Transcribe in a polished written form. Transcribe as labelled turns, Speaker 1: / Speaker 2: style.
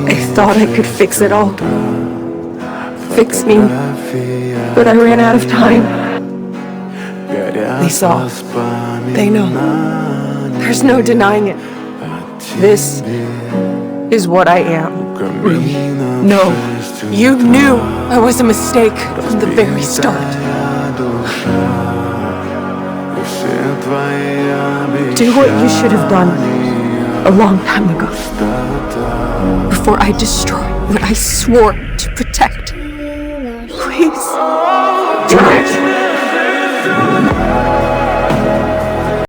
Speaker 1: I thought I could fix it all. Fix me. But I ran out of time. They saw. They know. There's no denying it. This is what I am. Rumi. No. You knew I was a mistake from the very start. Do what you should have done a long time ago. Before I destroy what I swore